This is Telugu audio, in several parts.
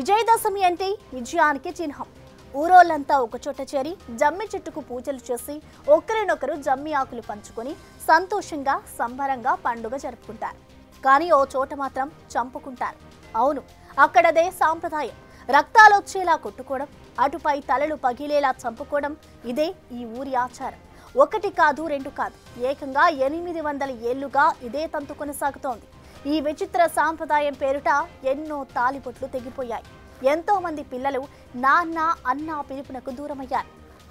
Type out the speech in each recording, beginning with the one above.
విజయదశమి అంటే విజయానికి చిహ్నం. ఊరోళ్ళంతా ఒకచోట చేరి జమ్మి చెట్టుకు పూజలు చేసి ఒకరినొకరు జమ్మి ఆకులు పంచుకొని సంతోషంగా సంబరంగా పండుగ జరుపుకుంటారు. కానీ ఓ చోట మాత్రం చంపుకుంటారు. అవును, అక్కడదే సాంప్రదాయం. రక్తాలొచ్చేలా కొట్టుకోవడం, అటుపై తలలు పగిలేలా చంపుకోవడం ఇదే ఈ ఊరి ఆచారం. ఒకటి కాదు, రెండు కాదు, ఏకంగా 800 ఏళ్లుగా ఇదే తంతు కొనసాగుతోంది. ఈ విచిత్ర సాంప్రదాయం పేరుట ఎన్నో తాలిబొట్లు తెగిపోయాయి. ఎంతో మంది పిల్లలు నాన్న అన్న పిలుపునకు దూరమయ్యారు.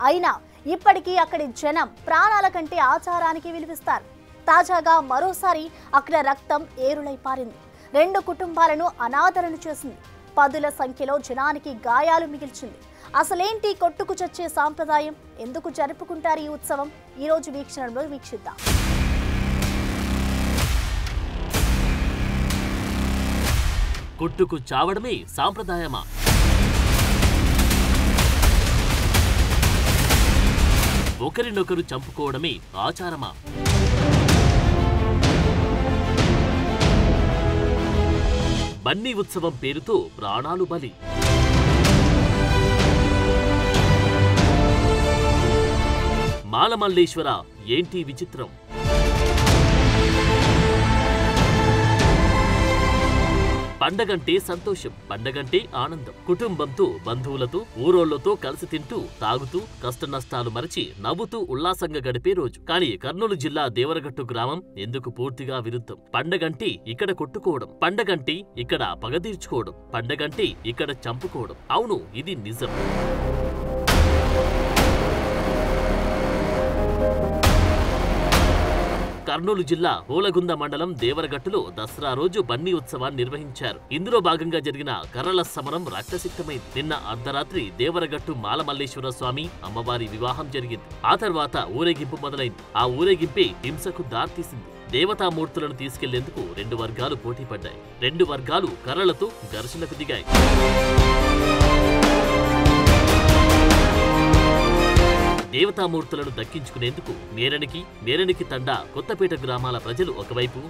అయినా ఇప్పటికీ అక్కడి జనం ప్రాణాల కంటే ఆచారానికి విలువిస్తారు. తాజాగా మరోసారి అక్కడ రక్తం ఏరులై పారింది. 2 కుటుంబాలను అనాథలను చేసింది. పదుల సంఖ్యలో జనానికి గాయాలు మిగిల్చింది. అసలేంటి కొట్టుకు చచ్చే సాంప్రదాయం? ఎందుకు జరుపుకుంటారు ఈ ఉత్సవం? ఈ రోజు వీక్షణలో వీక్షిద్దాం. కొట్టుకు చావడమే సాంప్రదాయమా? ఒకరినొకరు చంపుకోవడమే ఆచారమా? బన్నీ ఉత్సవం పేరుతో ప్రాణాలు బలి. మాలమల్లేశ్వర ఏంటి విచిత్రం? పండగంటే సంతోషం, పండగంటే ఆనందం. కుటుంబంతో, బంధువులతో, ఊరోళ్లతో కలిసి తింటూ, తాగుతూ, కష్ట నష్టాలు మరచి నవ్వుతూ ఉల్లాసంగా గడిపే రోజు. కానీ కర్నూలు జిల్లా దేవరగట్టు గ్రామం ఎందుకు పూర్తిగా విరుద్ధం. పండగంటే ఇక్కడ కొట్టుకోవడం, పండగంటే ఇక్కడ పగ తీర్చుకోవడం, పండగంటే ఇక్కడ చంపుకోవడం. అవును, ఇది నిజం. కర్నూలు జిల్లా హోలగుంద మండలం దేవరగట్టులో దసరా రోజు బన్నీ ఉత్సవాన్ని నిర్వహించారు. ఇందులో భాగంగా జరిగిన కర్రల సమరం రక్తసిక్తమైంది. నిన్న అర్ధరాత్రి దేవరగట్టు మాలమల్లేశ్వర స్వామి అమ్మవారి వివాహం జరిగింది. ఆ తర్వాత ఊరేగింపు మొదలైంది. ఆ ఊరేగింపే హింసకు దారితీసింది. దేవతామూర్తులను తీసుకెళ్లేందుకు 2 వర్గాలు పోటీ పడ్డాయి. 2 వర్గాలు కర్రలతో ఘర్షణకు దిగాయి. దేవతామూర్తులను దక్కించుకునేందుకు మేరనికి తండా కొత్తపేట గ్రామాల ప్రజలు ఒకవైపు,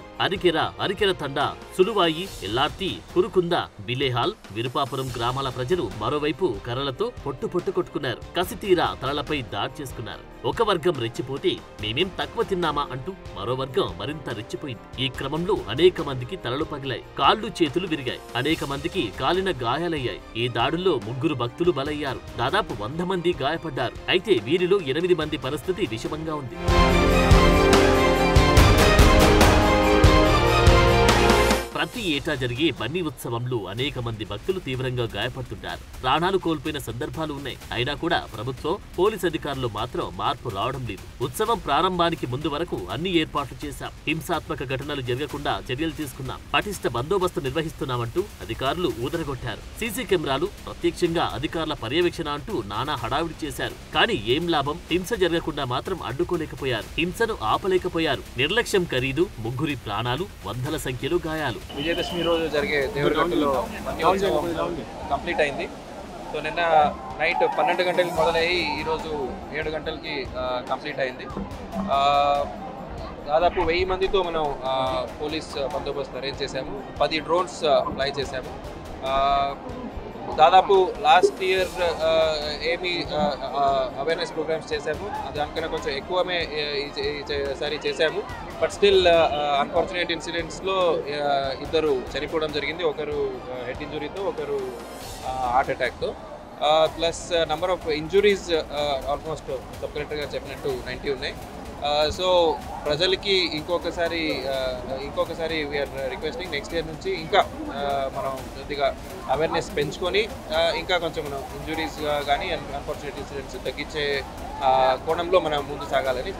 అరికెర తండా సులువాయి, ఎల్లార్తి, కురుకుంద, బిలేహాల్, విరుపాపురం గ్రామాల ప్రజలు మరోవైపు కర్రలతో పొట్టు కొట్టుకున్నారు. కసితీరా తలలపై దాడి చేసుకున్నారు. ఒక వర్గం రెచ్చిపోతే మేమేం తక్కువ తిన్నామా అంటూ మరో వర్గం మరింత రెచ్చిపోయింది. ఈ క్రమంలో అనేక మందికి తలలు పగిలాయి, కాళ్లు చేతులు విరిగాయి, అనేక మందికి కాలిన గాయాలయ్యాయి. ఈ దాడుల్లో 3 భక్తులు బలయ్యారు. దాదాపు 100 మంది గాయపడ్డారు. అయితే వీరిలో 8 మంది పరిస్థితి విషమంగా ఉంది. ప్రతి ఏటా జరిగే బన్నీ ఉత్సవంలో అనేక మంది భక్తులు తీవ్రంగా గాయపడుతుంటారు. ప్రాణాలు కోల్పోయిన సందర్భాలు ఉన్నాయి. అయినా కూడా ప్రభుత్వం, పోలీస్ అధికారులు మాత్రం మార్పు రావడం లేదు. ఉత్సవం ప్రారంభానికి ముందు వరకు అన్ని ఏర్పాట్లు చేశాం, హింసాత్మక ఘటనలు జరగకుండా చర్యలు తీసుకున్నాం, పటిష్ట బందోబస్తు నిర్వహిస్తున్నామంటూ అధికారులు ఊదరగొట్టారు. సీసీ కెమెరాలు, ప్రత్యక్షంగా అధికారుల పర్యవేక్షణ అంటూ నానా హడావిడి చేశారు. కానీ ఏం లాభం? హింస జరగకుండా మాత్రం అడ్డుకోలేకపోయారు, హింసను ఆపలేకపోయారు. నిర్లక్ష్యం ఖరీదు 3 ప్రాణాలు, 100ల సంఖ్యలో గాయాలు. విజయదశమి రోజు జరిగే దేవరగట్టులో కంప్లీట్ అయింది. సో నిన్న నైట్ 12 గంటలకు మొదలయ్యి ఈరోజు 7 గంటలకి కంప్లీట్ అయింది. దాదాపు 1000 మందితో మనం పోలీస్ బందోబస్తు అరేంజ్ చేశాము. 10 డ్రోన్స్ ఫ్లై చేశాము. దాదాపు లాస్ట్ ఇయర్ ఏమి అవేర్నెస్ ప్రోగ్రామ్స్ చేశాము, దానికన్నా కొంచెం ఎక్కువమే ఈసారి చేశాము. బట్ స్టిల్ అన్ఫార్చునేట్ ఇన్సిడెంట్స్లో 2 చనిపోవడం జరిగింది. ఒకరు హెడ్ ఇంజురీతో, ఒకరు హార్ట్ అటాక్తో. Plus number of injuries almost sub collector గారు చెప్పినట్టు 90 ఉన్నాయి. సో ప్రజలకి ఇంకొకసారి వీఆర్ రిక్వెస్టింగ్ నెక్స్ట్ ఇయర్ నుంచి ఇంకా మనం కొద్దిగా అవేర్నెస్ పెంచుకొని ఇంకా కొంచెం మనం ఇంజురీస్ కానీ అన్ఫార్చునేట్ ఇన్సిడెంట్స్ తగ్గించే కోణంలో మనం ముందు సాగాలని.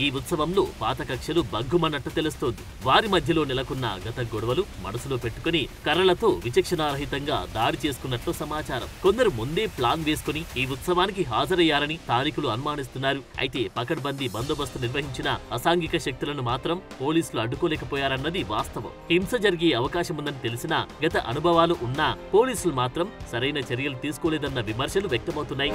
ఈ ఉత్సవంలో పాత కక్షలు బగ్గుమన్నట్టు తెలుస్తోంది. వారి మధ్యలో నెలకొన్న గత గొడవలు మనసులో పెట్టుకుని కర్రలతో విచక్షణారహితంగా దాడి చేసుకున్నట్లు సమాచారం. కొందరు ముందే ప్లాన్ వేసుకుని ఈ ఉత్సవానికి హాజరయ్యారని స్థానికులు అనుమానిస్తున్నారు. అయితే పకడ్బందీ బందోబస్తు నిర్వహించిన అసాంఘిక శక్తులను మాత్రం పోలీసులు అడ్డుకోలేకపోయారన్నది వాస్తవం. హింస జరిగే అవకాశముందని తెలిసినా, గత అనుభవాలు ఉన్నా పోలీసులు మాత్రం సరైన చర్యలు తీసుకోలేదన్న విమర్శలు వ్యక్తమవుతున్నాయి.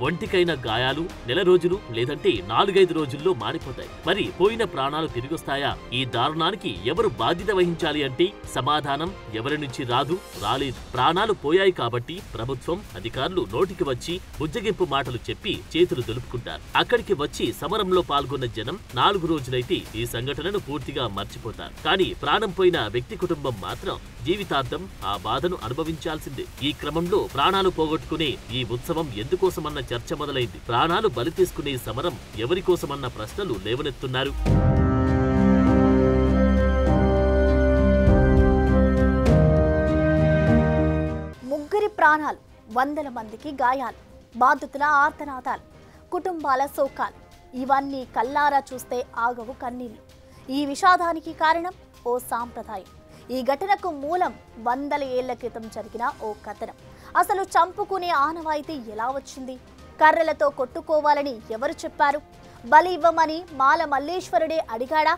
ఒంటికైన గాయాలు నెల రోజులు లేదంటే 4-5 రోజుల్లో మారిపోతాయి. మరి పోయిన ప్రాణాలు తిరిగొస్తాయా? ఈ దారుణానికి ఎవరు బాధ్యత వహించాలి అంటే సమాధానం ఎవరి నుంచి రాలేదు. ప్రాణాలు పోయాయి కాబట్టి ప్రభుత్వం, అధికారులు నోటికి వచ్చి బుజ్జగింపు మాటలు చెప్పి చేతులు దులుపుకుంటారు. అక్కడికి వచ్చి సమరంలో పాల్గొన్న జనం 4 రోజులైతే ఈ సంఘటనను పూర్తిగా మర్చిపోతారు. కానీ ప్రాణం పోయిన వ్యక్తి కుటుంబం మాత్రం జీవితాంతం ఆ బాధను అనుభవించాల్సిందే. ఈ క్రమంలో ప్రాణాలు పోగొట్టుకునే ఈ ఉత్సవం ఎందుకోసమన్న చర్చ మొదలైంది. ప్రాణాలు బలి తీసుకునే సమరం ఎవరికోసమన్న ప్రశ్నలు లేవనెత్తున్నారు. ముగ్గురి ప్రాణాలు, వందల మందికి గాయాలు, బాధితుల ఆర్తనాదాలు, కుటుంబాల శోకాలు, ఇవన్నీ కల్లారా చూస్తే ఆగవు కన్నీళ్లు. ఈ విషాదానికి కారణం ఓ సాంప్రదాయం. ఈ ఘటనకు మూలం 100 ఏళ్ల క్రితం జరిగిన ఓ కథనం. అసలు చంపుకునే ఆనవాయితీ ఎలా వచ్చింది? కర్రలతో కొట్టుకోవాలని ఎవరు చెప్పారు? బలి ఇవ్వమని మాల మల్లేశ్వరుడే అడిగాడా?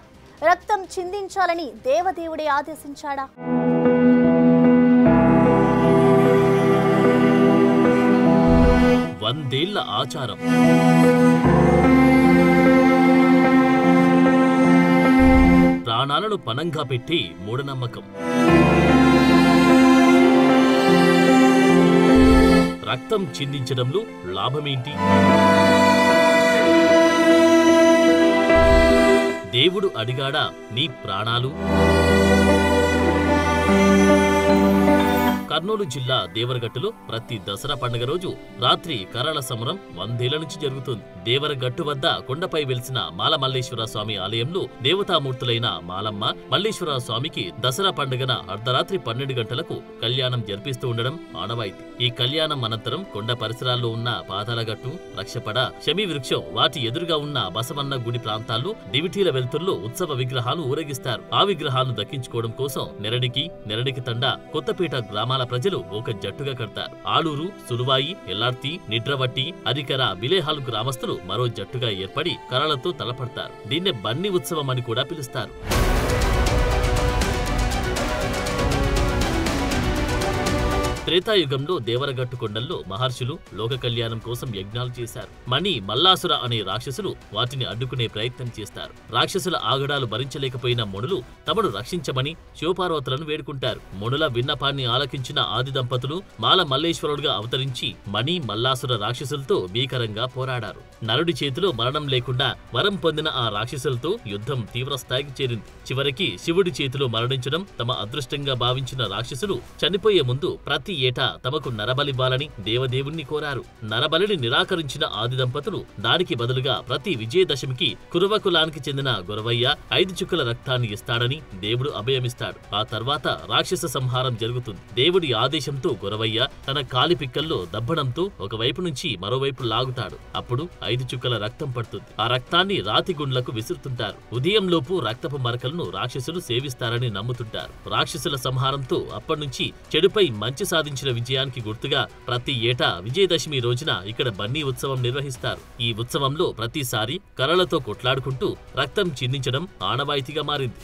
రక్తం చిందించాలని దేవదేవుడే ఆదేశించాడా? వందేళ్ల ఆచారం, ప్రాణాలను పణంగా పెట్టి మూఢనమ్మకం, రక్తం చిందించడంలో లాభమేంటి? దేవుడు అడిగాడా నీ ప్రాణాలు? కర్నూలు జిల్లా దేవరగట్టులో ప్రతి దసరా పండుగ రోజు రాత్రి కర్రల సమరం 100 ఏళ్ల నుంచి జరుగుతుంది. దేవరగట్టు వద్ద కొండపై వెలిసిన మాల మల్లేశ్వర స్వామి ఆలయంలో దేవతామూర్తులైన మాలమ్మ, మల్లేశ్వర స్వామికి దసరా పండుగన అర్ధరాత్రి 12 గంటలకు కళ్యాణం జరిపిస్తూ ఉండడం ఆనవాయితీ. ఈ కళ్యాణం అనంతరం కొండ పరిసరాల్లో ఉన్న పాతాళగట్టు, రక్షపడ, శమీ వృక్షం, వాటి ఎదురుగా ఉన్న బసవన్న గుడి ప్రాంతాల్లో దివిటీల వెలుతుల్లో ఉత్సవ విగ్రహాలు ఊరేగిస్తారు. ఆ విగ్రహాలను దక్కించుకోవడం కోసం నెరడికి తండ, కొత్తపేట గ్రామాల ప్రజలు ఒక జట్టుగా కడతారు. ఆలూరు, సులువాయి, ఎల్లార్తి, నిడ్రవట్టి, అరికర, బిలేహాల్ గ్రామస్తులు మరో జట్టుగా ఏర్పడి కర్రలతో తలపడతారు. దీన్నే బన్నీ ఉత్సవం అని కూడా పిలుస్తారు. త్రేతాయుగంలో దేవరగట్టు కొండల్లో మహర్షులు లోక కళ్యాణం కోసం యజ్ఞాలు చేశారు. మణి, మల్లాసుర అనే రాక్షసులు వాటిని అడ్డుకునే ప్రయత్నం చేస్తారు. రాక్షసుల ఆగడాలు భరించలేకపోయిన మునులు తమను రక్షించమని శివపార్వతులను వేడుకుంటారు. మునుల విన్నపాన్ని ఆలకించిన ఆది దంపతులు మాల మల్లేశ్వరుడుగా అవతరించి మణి, మల్లాసుర రాక్షసులతో భీకరంగా పోరాడారు. నరుడి చేతిలో మరణం లేకుండా వరం పొందిన ఆ రాక్షసులతో యుద్ధం తీవ్రస్థాయికి చేరింది. చివరికి శివుడి చేతిలో మరణించడం తమ అదృష్టంగా భావించిన రాక్షసులు చనిపోయే ముందు ప్రతి ఏటా తమకు నరబలివ్వాలని దేవదేవుణ్ణి కోరారు. నరబలిని నిరాకరించిన ఆది దంపతులు దానికి బదులుగా ప్రతి విజయదశమికి కురవ కులానికి చెందిన గొరవయ్య 5 చుక్కల రక్తాన్ని ఇస్తాడని దేవుడు అభయమిస్తాడు. ఆ తర్వాత రాక్షస సంహారం జరుగుతుంది. దేవుడి ఆదేశంతో గొరవయ్య తన కాలిపిక్కల్లో దబ్బడంతో ఒకవైపు నుంచి మరోవైపు లాగుతాడు. అప్పుడు 5 చుక్కల రక్తం పడుతుంది. ఆ రక్తాన్ని రాతి గుండ్లకు విసురుతుంటారు. ఉదయంలోపు రక్తపు మరకలను రాక్షసులు సేవిస్తారని నమ్ముతుంటారు. రాక్షసుల సంహారంతో అప్పటినుంచి చెడుపై మంచి సాధించిన విజయానికి గుర్తుగా ప్రతి ఏటా విజయదశమి రోజున ఇక్కడ బన్నీ ఉత్సవం నిర్వహిస్తారు. ఈ ఉత్సవంలో ప్రతిసారి కర్రలతో కొట్లాడుకుంటూ రక్తం చిందించడం ఆనవాయితీగా మారింది.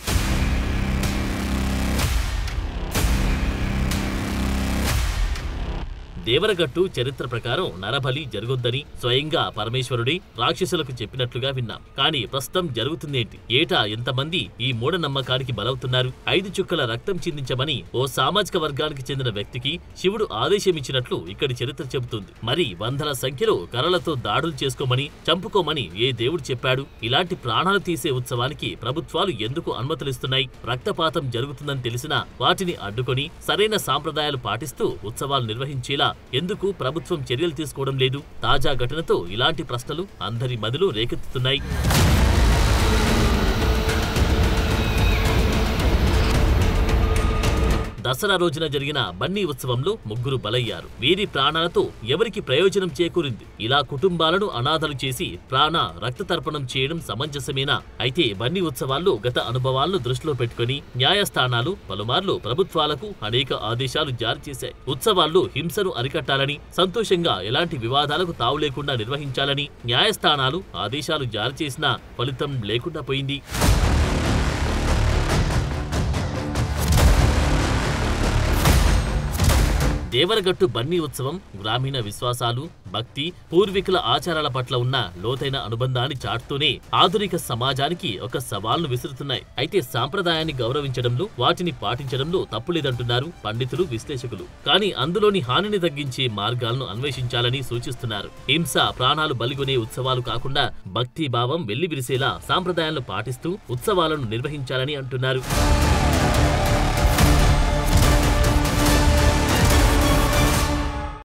దేవరగట్టు చరిత్ర ప్రకారం నరబలి జరగొద్దని స్వయంగా పరమేశ్వరుడి రాక్షసులకు చెప్పినట్లుగా విన్నాం. కానీ ప్రస్తుతం జరుగుతుందేంటి? ఏటా ఎంతమంది ఈ మూఢనమ్మకానికి బలవుతున్నారు? 5 చుక్కల రక్తం చిందించమని ఓ సామాజిక వర్గానికి చెందిన వ్యక్తికి శివుడు ఆదేశమిచ్చినట్లు ఇక్కడి చరిత్ర చెబుతుంది. మరి వందల సంఖ్యలో కర్రలతో దాడులు చేసుకోమని, చంపుకోమని ఏ దేవుడు చెప్పాడు? ఇలాంటి ప్రాణాలు తీసే ఉత్సవానికి ప్రభుత్వాలు ఎందుకు అనుమతులిస్తున్నాయి? రక్తపాతం జరుగుతుందని తెలిసినా వాటిని అడ్డుకొని సరైన సాంప్రదాయాలు పాటిస్తూ ఉత్సవాలు నిర్వహించేలా ఎందుకు ప్రభుత్వం చర్యలు తీసుకోవడం లేదు? తాజా ఘటనతో ఇలాంటి ప్రశ్నలు అందరి మదిలో రేకెత్తుతున్నాయి. దసరా రోజున జరిగిన బన్నీ ఉత్సవంలో 3 బలయ్యారు. వీరి ప్రాణాలతో ఎవరికి ప్రయోజనం చేకూరింది? ఇలా కుటుంబాలను అనాథలు చేసి ప్రాణ రక్త తర్పణం చేయడం సమంజసమేనా? అయితే బన్నీ ఉత్సవాల్లో గత అనుభవాలను దృష్టిలో పెట్టుకుని న్యాయస్థానాలు పలుమార్లు ప్రభుత్వాలకు అనేక ఆదేశాలు జారీ చేశాయి. ఉత్సవాల్లో హింసను అరికట్టాలని, సంతోషంగా ఎలాంటి వివాదాలకు తావు లేకుండా నిర్వహించాలని న్యాయస్థానాలు ఆదేశాలు జారీ చేసినా ఫలితం లేకుండా పోయింది. దేవరగట్టు బన్నీ ఉత్సవం గ్రామీణ విశ్వాసాలు, భక్తి, పూర్వీకుల ఆచారాల పట్ల ఉన్న లోతైన అనుబంధాన్ని చాటుతూనే ఆధునిక సమాజానికి ఒక సవాల్ను విసురుతున్నాయి. అయితే సాంప్రదాయాన్ని గౌరవించడంలో, వాటిని పాటించడంలో తప్పులేదంటున్నారు పండితులు, విశ్లేషకులు. కానీ అందులోని హానిని తగ్గించే మార్గాలను అన్వేషించాలని సూచిస్తున్నారు. హింస, ప్రాణాలు బలిగొనే ఉత్సవాలు కాకుండా భక్తి భావం వెల్లివిరిసేలా సాంప్రదాయాలను పాటిస్తూ ఉత్సవాలను నిర్వహించాలని అంటున్నారు.